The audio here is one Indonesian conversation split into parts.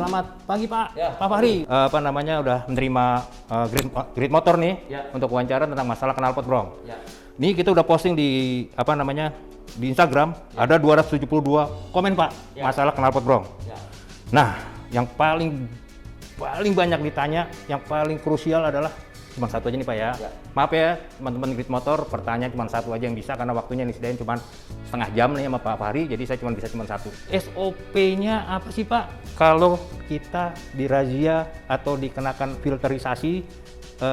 selamat pagi Pak. Ya. Pak Fahri, udah menerima Grid Motor nih untuk wawancara tentang masalah knalpot brong. Ya. Ini kita udah posting di di Instagram, ada 272 komen Pak masalah knalpot brong. Ya. Nah, yang paling banyak ditanya, yang paling krusial adalah cuma satu aja nih Pak ya. Maaf ya teman-teman Grid Motor, pertanyaan cuma satu aja yang bisa karena waktunya disediain cuma setengah jam nih sama Pak Fahri, jadi saya cuma bisa satu. SOP-nya apa sih Pak kalau kita dirazia atau dikenakan filterisasi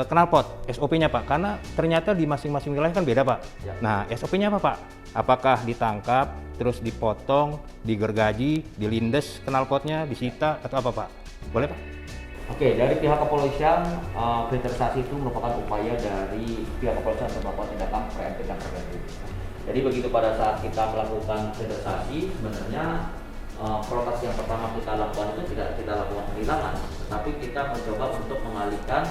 knalpot? SOP-nya Pak, karena ternyata di masing-masing wilayah kan beda Pak. Nah, SOP-nya apa Pak? Apakah ditangkap, terus dipotong, digergaji, dilindes knalpotnya, disita atau apa Pak? Boleh Pak? Oke, dari pihak kepolisian, filterisasi itu merupakan upaya dari pihak kepolisian untuk melakukan tindakan preventif dan preventif. Jadi begitu pada saat kita melakukan filterisasi, sebenarnya prioritas yang pertama kita lakukan itu tidak kita lakukan penilangan, tapi kita mencoba untuk mengalihkan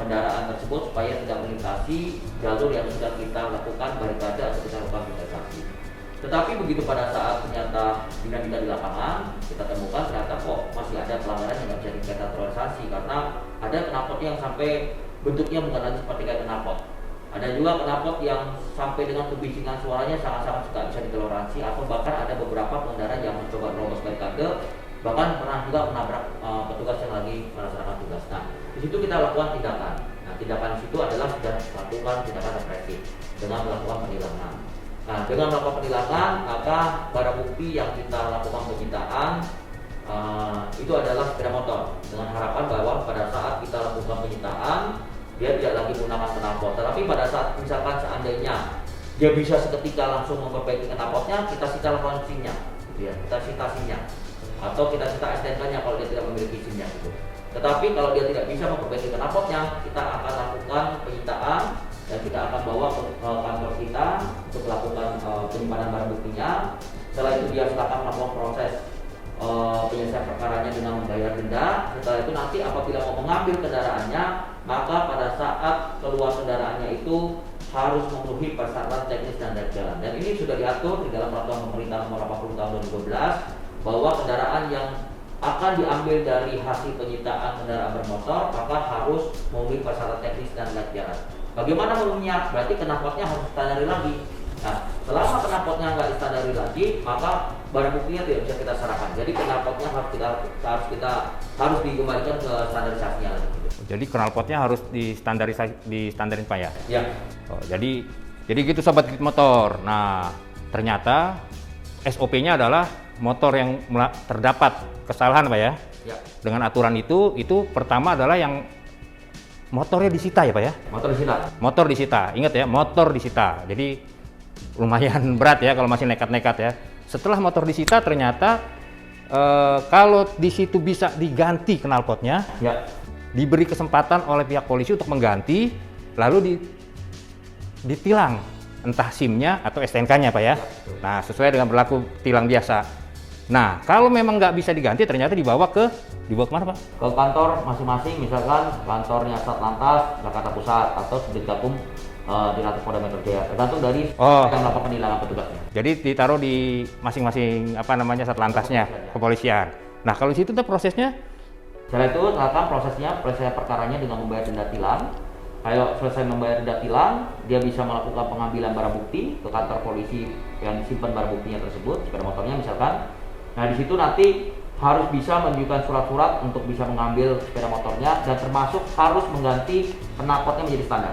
kendaraan tersebut supaya tidak melintasi jalur yang sudah kita lakukan barikade atau kita lakukan filterisasi. Tetapi begitu pada saat ternyata dinamika di lapangan, kita temukan ternyata kok masih ada pelanggaran yang nggak bisa dikategorisasi karena ada knalpot yang sampai bentuknya bukan lagi seperti kayak knalpot. Ada juga knalpot yang sampai dengan kebisingan suaranya sangat-sangat tidak bisa ditoleransi, atau bahkan ada beberapa pengendara yang mencoba menerobos barikade, bahkan pernah juga menabrak petugas yang lagi melaksanakan tugas. Nah, di situ kita lakukan tindakan. Nah, tindakan di situ adalah sudah melakukan tindakan represif dengan melakukan penilangan. Nah, dengan melakukan penilangan, maka barang bukti yang kita lakukan penyitaan itu adalah sepeda motor, dengan harapan bahwa pada saat kita lakukan penyitaan dia tidak lagi menggunakan knalpot. Tetapi pada saat misalkan seandainya dia bisa seketika langsung memperbaiki knalpotnya, kita sita lakukan SIM-nya, gitu ya. Kita sita SIM-nya atau kita sita STNK-nya kalau dia tidak memiliki SIM-nya, gitu. Tetapi kalau dia tidak bisa memperbaiki knalpotnya, kita akan lakukan penyitaan dan kita akan bawa ke kantor kita untuk melakukan penyimpanan barang buktinya. Setelah itu dia silakan melakukan proses penyelesaian perkaranya dengan membayar denda. Setelah itu nanti apabila mau mengambil kendaraannya, maka pada saat keluar kendaraannya itu harus memenuhi persyaratan teknis dan layak jalan. Dan ini sudah diatur di dalam peraturan pemerintah nomor 80 tahun 2012 bahwa kendaraan yang akan diambil dari hasil penyitaan kendaraan bermotor maka harus memenuhi persyaratan teknis dan layak jalan. Bagaimana memenuhinya? Berarti knalpotnya harus standari lagi. Nah, selama knalpotnya nggak standari lagi, maka barang buktinya tidak bisa kita serahkan. Jadi knalpotnya harus dikembalikan ke standarisasinya lagi. Jadi knalpotnya harus distandarin Pak ya? Ya. Oh, jadi gitu Sobat Grid Motor. Nah, ternyata SOP-nya adalah motor yang terdapat kesalahan Pak ya? Ya. Dengan aturan itu pertama adalah yang motornya disita ya Pak ya? Motor disita. Motor disita, ingat ya, motor disita. Jadi lumayan berat ya kalau masih nekat-nekat ya. Setelah motor disita ternyata kalau di situ bisa diganti knalpotnya, Ya. diberi kesempatan oleh pihak polisi untuk mengganti, lalu ditilang entah SIM-nya atau STNK-nya Pak ya. Nah, sesuai dengan berlaku tilang biasa. Nah, kalau memang nggak bisa diganti, ternyata dibawa kemana Pak? Ke kantor masing-masing, misalkan kantornya Satlantas Jakarta Pusat atau Subditgakum di Lantas Polda Metro Jaya, tergantung dari yang melakukan penilangan petugasnya. Jadi ditaruh di masing-masing Satlantasnya, kepolisian. Nah, kalau di situ tuh prosesnya? Setelah itu lakukan prosesnya, penyelesaian perkaranya dengan membayar denda tilang. Kalau selesai membayar denda tilang, dia bisa melakukan pengambilan barang bukti ke kantor polisi yang disimpan barang buktinya tersebut, sepeda motornya misalkan. Nah, di situ nanti harus bisa menunjukkan surat-surat untuk bisa mengambil sepeda motornya dan termasuk harus mengganti knalpotnya menjadi standar.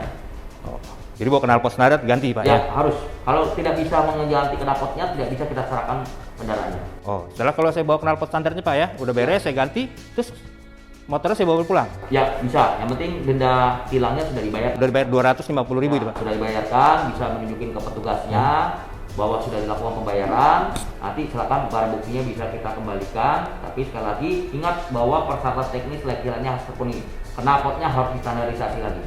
Oh, jadi bawa knalpot standar ganti Pak ya? Ya, harus. Kalau tidak bisa mengganti knalpotnya, tidak bisa kita serahkan kendaraannya. Oh, setelah kalau saya bawa knalpot standarnya Pak ya, udah beres saya ganti, terus motornya saya bawa pulang? Ya, bisa. Yang penting denda tilangnya sudah dibayar. Sudah dibayar 250.000 itu Pak? Sudah dibayarkan, bisa menunjukin ke petugasnya bahwa sudah dilakukan pembayaran. Nanti silakan barang buktinya bisa kita kembalikan. Tapi sekali lagi ingat bahwa persyaratan teknis layak jalannya harus terpenuhi. Knalpotnya harus distandarisasi lagi.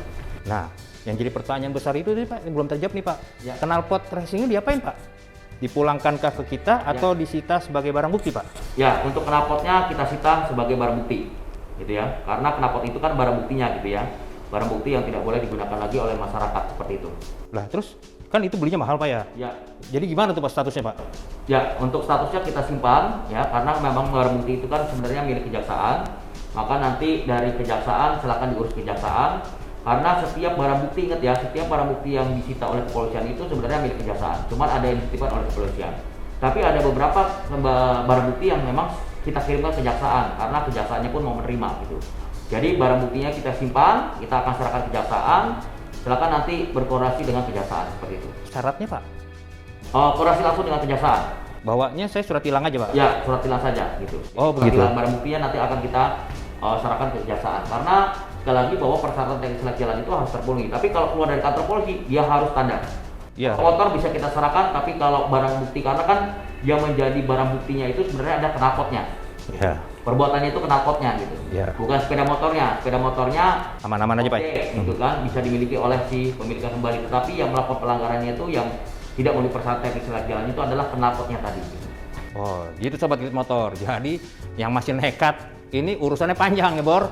Nah, yang jadi pertanyaan besar itu nih Pak, belum terjawab nih Pak. Ya. Knalpot racingnya diapain Pak? Dipulangkankah ke kita atau disita sebagai barang bukti Pak? Ya, untuk knalpotnya kita sita sebagai barang bukti, gitu ya. Karena knalpot itu kan barang buktinya, gitu ya. Barang bukti yang tidak boleh digunakan lagi oleh masyarakat seperti itu. Lah terus Kan itu belinya mahal Pak ya? Ya. Jadi gimana tuh Pak statusnya Pak? Ya, untuk statusnya kita simpan ya, karena memang barang bukti itu kan sebenarnya milik kejaksaan. Maka nanti dari kejaksaan silakan diurus kejaksaan. Karena setiap barang bukti, ingat ya, setiap barang bukti yang disita oleh kepolisian itu sebenarnya milik kejaksaan. Cuman ada yang dititipkan oleh kepolisian. Tapi ada beberapa barang bukti yang memang kita kirimkan ke kejaksaan karena kejaksaannya pun mau menerima gitu. Jadi barang buktinya kita simpan, kita akan serahkan kejaksaan. Silakan nanti berkoordinasi dengan kejaksaan seperti itu. Syaratnya Pak? Koordinasi langsung dengan kejaksaan. Bawanya saya surat tilang aja Pak? Ya, surat tilang saja gitu. Oh Surat begitu? tilang barang buktinya nanti akan kita serahkan ke kejaksaan. Karena sekali lagi bahwa persyaratan teknis surat jalan itu harus terpenuhi. Tapi kalau keluar dari kantor polisi, dia harus standar. Iya. Motor bisa kita serahkan, tapi kalau barang bukti, karena kan yang menjadi barang buktinya itu sebenarnya ada knalpotnya. Iya. Perbuatannya itu knalpotnya gitu. Iya. Bukan sepeda motornya. Sepeda motornya Aman-aman aja Pak? gitu kan, bisa dimiliki oleh si pemiliknya kembali. Tetapi yang melakukan pelanggarannya itu yang tidak memenuhi persyaratan teknis surat jalan itu adalah knalpotnya tadi. Oh, gitu Sobat Grit Motor. Jadi yang masih nekat ini urusannya panjang ya Bor.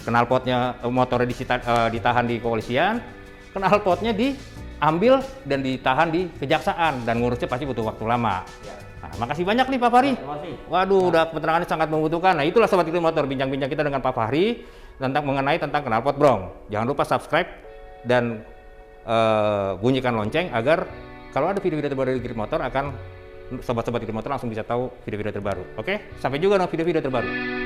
Knalpotnya motornya ditahan di kepolisian, knalpotnya diambil dan ditahan di kejaksaan dan ngurusnya pasti butuh waktu lama. Ya. Nah, makasih banyak nih Pak Fahri. Terima kasih. Waduh, udah keterangannya sangat membutuhkan. Nah, itulah Sobat Grit Motor bincang-bincang kita dengan Pak Fahri mengenai knalpot brong. Jangan lupa subscribe dan bunyikan lonceng agar kalau ada video-video terbaru dari Grit Motor akan sobat-sobat Grit Motor langsung bisa tahu video-video terbaru. Oke, sampai juga dengan video-video terbaru.